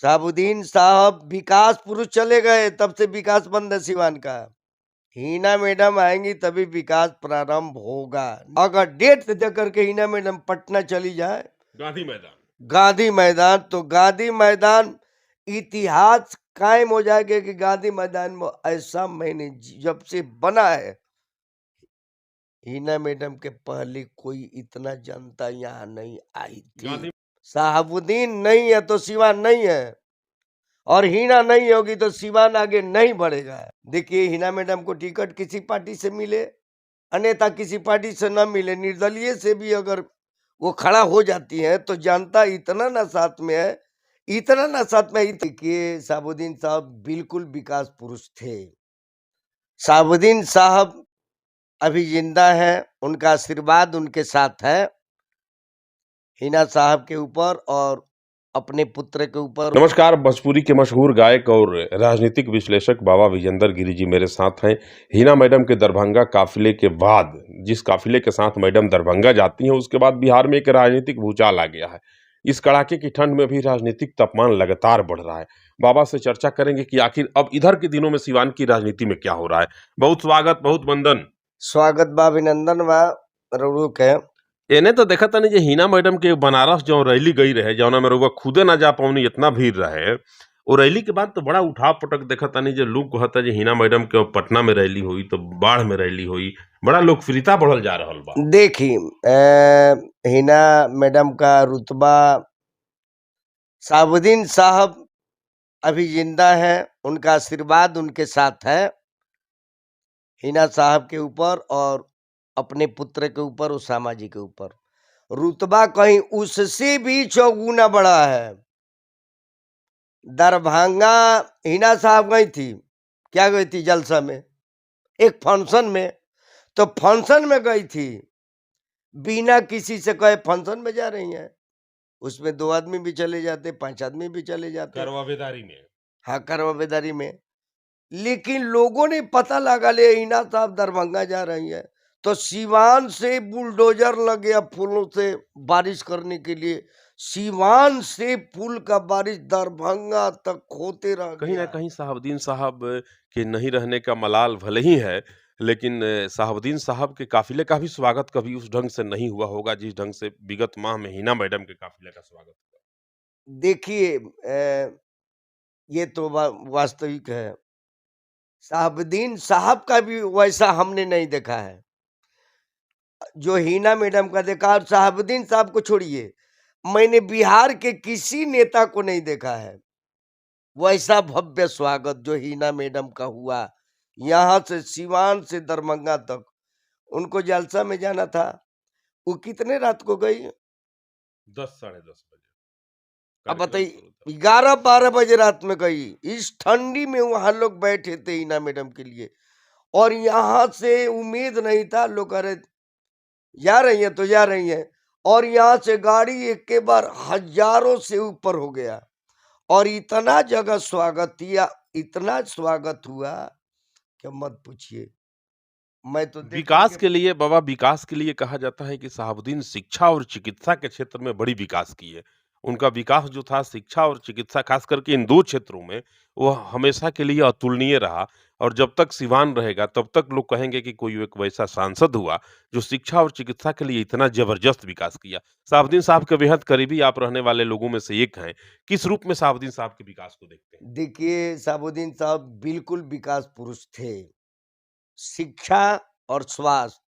साबुद्दीन साहब विकास पुरुष चले गए, तब से विकास बंद है सिवान का। हिना मैडम आएंगी तभी विकास प्रारंभ होगा। अगर डेट दे करके हिना मैडम पटना चली जाए गांधी मैदान, गांधी मैदान, तो गांधी मैदान इतिहास कायम हो जाएगा कि गांधी मैदान में ऐसा मैंने जब से बना है, हिना मैडम के पहले कोई इतना जनता यहाँ नहीं आई थी। साहबुद्दीन नहीं है तो सिवान नहीं है, और हिना नहीं होगी तो सिवान आगे नहीं बढ़ेगा। देखिए, हिना मैडम को टिकट किसी पार्टी से मिले, अन्यथा किसी पार्टी से न मिले, निर्दलीय से भी अगर वो खड़ा हो जाती है तो जनता इतना ना साथ में है, इतना ना साथ में। देखिए, साबुद्दीन साहब बिल्कुल विकास पुरुष थे। साबुद्दीन साहब अभी जिंदा है, उनका आशीर्वाद उनके साथ है हिना साहब के ऊपर और अपने पुत्र के ऊपर। नमस्कार, भोजपुरी के मशहूर गायक और राजनीतिक विश्लेषक बाबा विजेंद्र गिरी जी मेरे साथ हैं। हिना मैडम के दरभंगा काफिले के बाद, जिस काफिले के साथ मैडम दरभंगा जाती हैं, उसके बाद बिहार में एक राजनीतिक भूचाल आ गया है। इस कड़ाके की ठंड में भी राजनीतिक तापमान लगातार बढ़ रहा है। बाबा से चर्चा करेंगे कि आखिर अब इधर के दिनों में सिवान की राजनीति में क्या हो रहा है। बहुत स्वागत, बहुत वंदन। स्वागत बा, अभिनंदन बा, रुक है। एने तो देखा तनी जे हिना मैडम के बनारस जो रैली गई रहे, जौना में रउआ खुदे ना जा पौनी, इतना भीड़ रहे। और रैली के बाद तो बड़ा उठाव पटक देखा तनी जे लोग कहता जे हिना मैडम के पटना में रैली हुई तो बाढ़ में रैली हुई, बड़ा लोकप्रियता बढ़ल जा रहल बा। देखी, हिना मैडम का रुतबा, साबुद्दीन साहब अभी जिंदा है, उनका आशीर्वाद उनके साथ है हिना साहब के ऊपर और अपने पुत्र के ऊपर, उसामा जी के ऊपर। रुतबा कहीं उससे भी चौगुना बड़ा है। दरभंगा हिना साहब गई थी, क्या गई थी जलसा में, एक फंक्शन में, तो फंक्शन में गई थी, बिना किसी से कहे फंक्शन में जा रही हैं। उसमें 2 आदमी भी चले जाते, 5 आदमी भी चले जाते, करवावेदारी में। हाँ, करवावेदारी में। लेकिन लोगों ने पता लगा ले हिना साहब दरभंगा जा रही है, तो सिवान से बुलडोजर लग गया फूलों से बारिश करने के लिए। सिवान से फूल का बारिश दरभंगा तक होते रह कहीं ना गया। कहीं साहबुद्दीन साहब के नहीं रहने का मलाल भले ही है, लेकिन साहबुद्दीन साहब के काफिले का भी स्वागत कभी उस ढंग से नहीं हुआ होगा जिस ढंग से विगत माह में हिना मैडम के काफिले का स्वागत हुआ। देखिए, ये तो वास्तविक है। साहबुद्दीन साहब का भी वैसा हमने नहीं देखा है जो हिना मैडम का देखा। और साहबुद्दीन साहब को छोड़िए, मैंने बिहार के किसी नेता को नहीं देखा है वैसा भव्य स्वागत जो हिना मैडम का हुआ। यहाँ से सिवान से दरभंगा तक उनको जलसा में जाना था। वो कितने रात को गई? 10 साढ़े 10 बजे अब कार्यक्रम बताइए, शुरू था। 11-12 बजे रात में गई। इस ठंडी में वहां लोग बैठे थे हिना मैडम के लिए, और यहाँ से उम्मीद नहीं था। लोग अरे जा रही है तो जा रही है, और यहाँ से गाड़ी एक के बार हजारों से ऊपर हो गया, और इतना जगह स्वागत किया, इतना स्वागत हुआ कि मत पूछिए। मैं तो देख विकास करके के लिए बाबा, विकास के लिए कहा जाता है कि साहबुद्दीन शिक्षा और चिकित्सा के क्षेत्र में बड़ी विकास की है। उनका विकास जो था शिक्षा और चिकित्सा, खास करके इन 2 क्षेत्रों में, वो हमेशा के लिए अतुलनीय रहा। और जब तक सिवान रहेगा तब तक लोग कहेंगे कि कोई एक वैसा सांसद हुआ जो शिक्षा और चिकित्सा के लिए इतना जबरदस्त विकास किया। साहबुद्दीन साहब के बेहद करीबी आप रहने वाले लोगों में से एक हैं। किस रूप में साहबुद्दीन साहब के विकास को देखते हैं? देखिए, साबुद्दीन साहब बिल्कुल विकास पुरुष थे। शिक्षा और स्वास्थ्य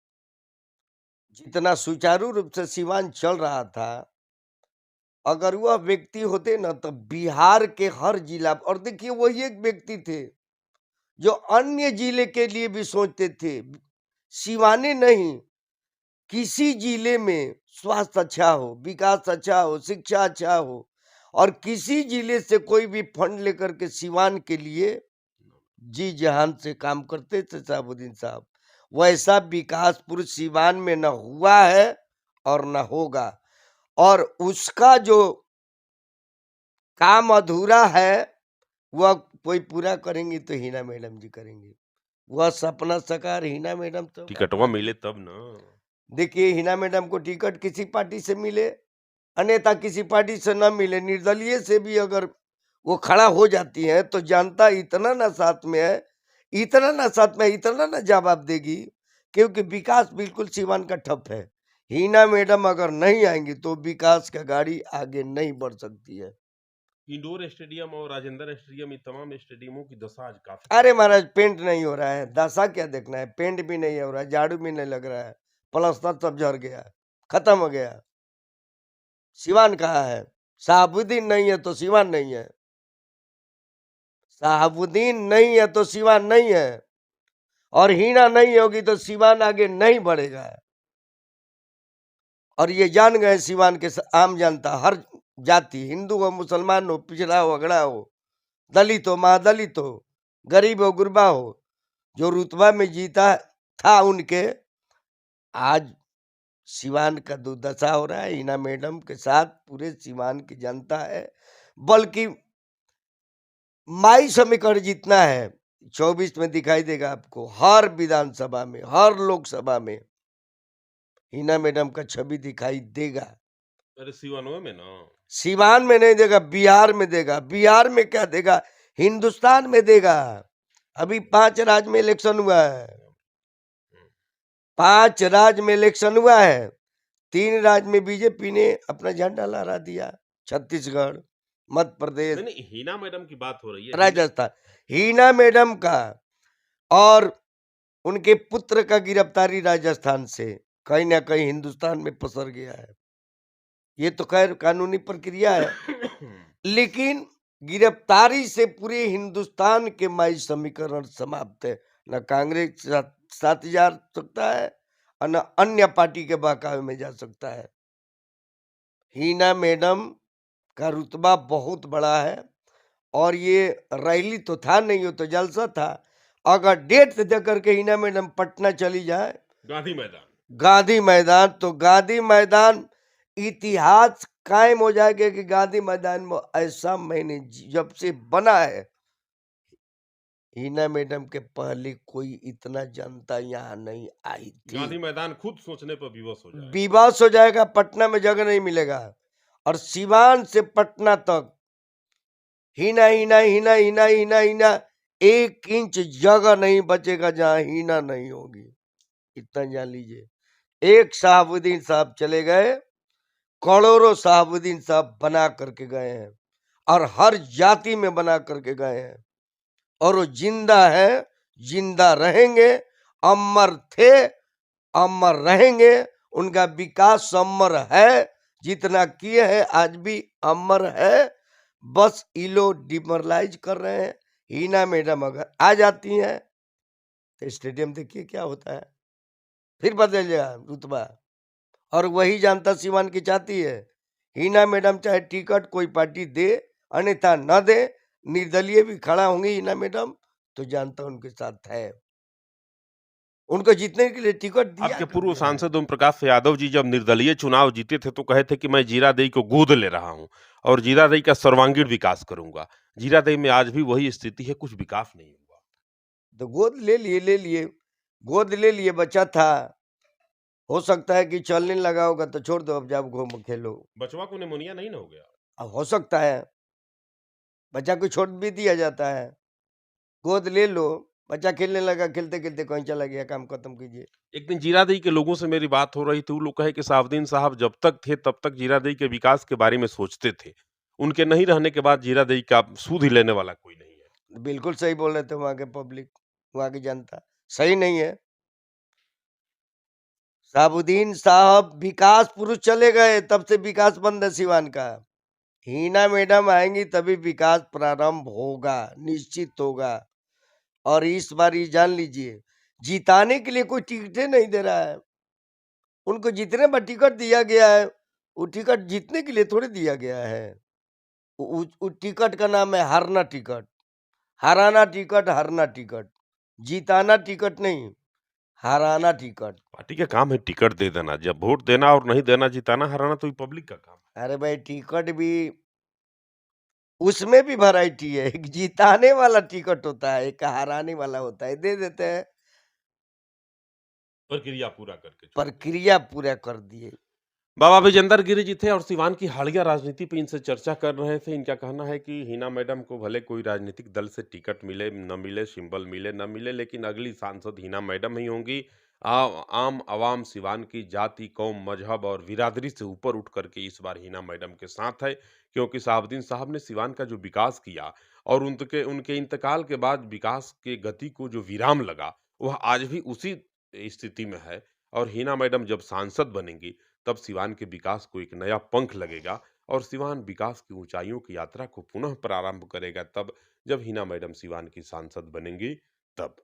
जितना सुचारू रूप से सिवान चल रहा था, अगर वह व्यक्ति होते ना तो बिहार के हर जिला, और देखिए वही एक व्यक्ति थे जो अन्य जिले के लिए भी सोचते थे। सिवाने नहीं, किसी जिले में स्वास्थ्य अच्छा हो, विकास अच्छा हो, शिक्षा अच्छा हो, और किसी जिले से कोई भी फंड लेकर के सिवान के लिए जी जहान से काम करते थे साबुद्दीन साहब। वैसा विकास पूरे सिवान में न हुआ है और न होगा, और उसका जो काम अधूरा है वह कोई पूरा करेंगी तो हिना मैडम जी करेंगी। वह सपना साकार हिना मैडम तो टिकटवा मिले तब ना। देखिए, हिना मैडम को टिकट किसी पार्टी से मिले, अन्यथा किसी पार्टी से न मिले, निर्दलीय से भी अगर वो खड़ा हो जाती है तो जनता इतना ना साथ में है, इतना ना साथ में है, इतना ना जवाब देगी, क्योंकि विकास बिल्कुल सीवान का ठप है। हिना मैडम अगर नहीं आएंगी तो विकास का गाड़ी आगे नहीं बढ़ सकती है। इंडोर स्टेडियम और राजेंद्र स्टेडियम, ये तमाम स्टेडियमों की दशा आज काफी अरे खराब है। महाराज पेंट नहीं हो रहा है, दशा क्या देखना है, पेंट भी नहीं हो रहा है, झाड़ू भी नहीं लग रहा है, प्लास्टर सब झड़ गया, खत्म हो गया। सिवान कहाँ है? शहाबुद्दीन नहीं है तो सिवान नहीं है, शहाबुद्दीन नहीं है तो सिवान नहीं है, और हीना नहीं होगी तो सिवान आगे नहीं बढ़ेगा। और ये जान गए सिवान के आम जनता, हर जाति, हिंदू हो, मुसलमान हो, पिछड़ा हो, अगड़ा हो, दलित हो, महादलित हो, गरीब हो, गुरबा हो, जो रुतबा में जीता था उनके, आज सिवान का दुर्दशा हो रहा है। हिना मैडम के साथ पूरे सिवान की जनता है, बल्कि माई समीकरण जितना है 24 में दिखाई देगा आपको, हर विधानसभा में, हर लोकसभा में हिना मैडम का छवि दिखाई देगा। अरे सिवानवे में ना, सिवान में नहीं देगा, बिहार में देगा। बिहार में क्या देगा, हिंदुस्तान में देगा। अभी 5 राज्य में इलेक्शन हुआ है, 5 राज्य में इलेक्शन हुआ है, 3 राज्य में बीजेपी ने अपना झंडा लहरा दिया, छत्तीसगढ़, मध्य प्रदेश, नहीं हीना मैडम की बात हो रही है। राजस्थान। हिना मैडम का और उनके पुत्र का गिरफ्तारी राजस्थान से कहीं ना कहीं हिंदुस्तान में पसर गया है। ये तो खैर कानूनी प्रक्रिया है, लेकिन गिरफ्तारी से पूरे हिंदुस्तान के माई समीकरण समाप्त है। न कांग्रेस साथ जा सकता है और न अन्य पार्टी के बहकावे में जा सकता है। हिना मैडम का रुतबा बहुत बड़ा है, और ये रैली तो था नहीं, वो तो जलसा था। अगर डेट दे करके हिना मैडम पटना चली जाए, गांधी मैदान, गांधी मैदान, तो गांधी मैदान इतिहास कायम हो जाएगा कि गांधी मैदान में ऐसा मैंने जब से बना है, हिना मैडम के पहले कोई इतना जनता यहाँ नहीं आई गांधी थी। मैदान खुद सोचने पर विवश हो जाएगा। विवास हो जाएगा, पटना में जगह नहीं मिलेगा, और सिवान से पटना तक हिना हिना हिना हिना हिना हिना, 1 इंच जगह नहीं बचेगा जहां हिना नहीं होगी। इतना जान लीजिए। एक शहाबुद्दीन साहब चले गए, करोड़ों शहाबुद्दीन साहब बना करके गए हैं, और हर जाति में बना करके गए हैं, और वो जिंदा है, जिंदा रहेंगे, अमर थे, अमर रहेंगे। उनका विकास अमर है, जितना किए हैं आज भी अमर है। बस ये लोग डिमोरलाइज कर रहे हैं। हिना मैडम अगर आ जाती हैं तो स्टेडियम देखिए क्या होता है, फिर बदल जाएगा रुतबा। और वही जनता सिवान की चाहती है। हिना मैडम चाहे टिकट कोई पार्टी दे, अन्यथा न दे, निर्दलीय भी खड़ा होंगे हिना मैडम, तो जनता उनके साथ है। उनको जीतने के लिए टिकट दिया आपके कर पूर्व दिया है। सांसद ओम प्रकाश यादव जी जब निर्दलीय चुनाव जीते थे तो कहे थे कि मैं जीरादेई को गोद ले रहा हूं और जीरादेई का सर्वांगीण विकास करूंगा। जीरादेई में आज भी वही स्थिति है, कुछ विकास नहीं हुआ। तो गोद ले लिए, ले लिए, गोद ले लिए, बच्चा था, हो सकता है कि चलने लगा होगा तो छोड़ दो, अब जाओ घूमो खेलो। बचवा को निमोनिया नहीं ना हो गया? अब हो सकता है, बच्चा को छोड़ भी दिया जाता है, गोद ले लो, बच्चा खेलने लगा, खेलते खेलते कहीं चला गया, काम खत्म कीजिए। एक दिन जीरादेई के लोगों से मेरी बात हो रही थी, वो लोग कहे कि साहबुद्दीन साहब जब तक थे तब तक जीरादेई के विकास के बारे में सोचते थे। उनके नहीं रहने के बाद जीरादेई का सूद ही लेने वाला कोई नहीं है। बिल्कुल सही बोल रहे थे वहां के पब्लिक, वहां की जनता सही नहीं है। साबुद्दीन साहब विकास पुरुष चले गए, तब से विकास बंद है सिवान का। हिना मैडम आएंगी तभी विकास प्रारंभ होगा, निश्चित होगा। और इस बार ये जान लीजिए, जिताने के लिए कोई टिकटें नहीं दे रहा है। उनको जितने बार टिकट दिया गया है, वो टिकट जीतने के लिए थोड़ी दिया गया है। वो टिकट का नाम है हारना टिकट, हराना टिकट, हारना टिकट, जिताना टिकट नहीं, हराना टिकट। पार्टी का काम है टिकट दे देना, जब वोट देना और नहीं देना, जिताना हराना तो ये पब्लिक का काम है। अरे भाई टिकट भी, उसमें भी वैरायटी है, एक जिताने वाला टिकट होता है, एक हराने वाला होता है, दे देते हैं। प्रक्रिया पूरा करके छोड़ देना। प्रक्रिया पूरा कर दिए, बाबा विजेंदर गिरी जी थे और सिवान की हालिया राजनीति पे इनसे चर्चा कर रहे थे। इनका कहना है कि हिना मैडम को भले कोई राजनीतिक दल से टिकट मिले, न मिले, सिंबल मिले, न मिले, लेकिन अगली सांसद हिना मैडम ही होंगी। आम आवाम सिवान की जाति, कौम, मजहब और बिरादरी से ऊपर उठ करके इस बार हिना मैडम के साथ है, क्योंकि शहाबुद्दीन साहब ने सिवान का जो विकास किया और उनके उनके इंतकाल के बाद विकास की गति को जो विराम लगा, वह आज भी उसी स्थिति में है। और हिना मैडम जब सांसद बनेंगी, तब सिवान के विकास को एक नया पंख लगेगा और सिवान विकास की ऊंचाइयों की यात्रा को पुनः प्रारंभ करेगा तब, जब हिना मैडम सिवान की सांसद बनेंगी तब।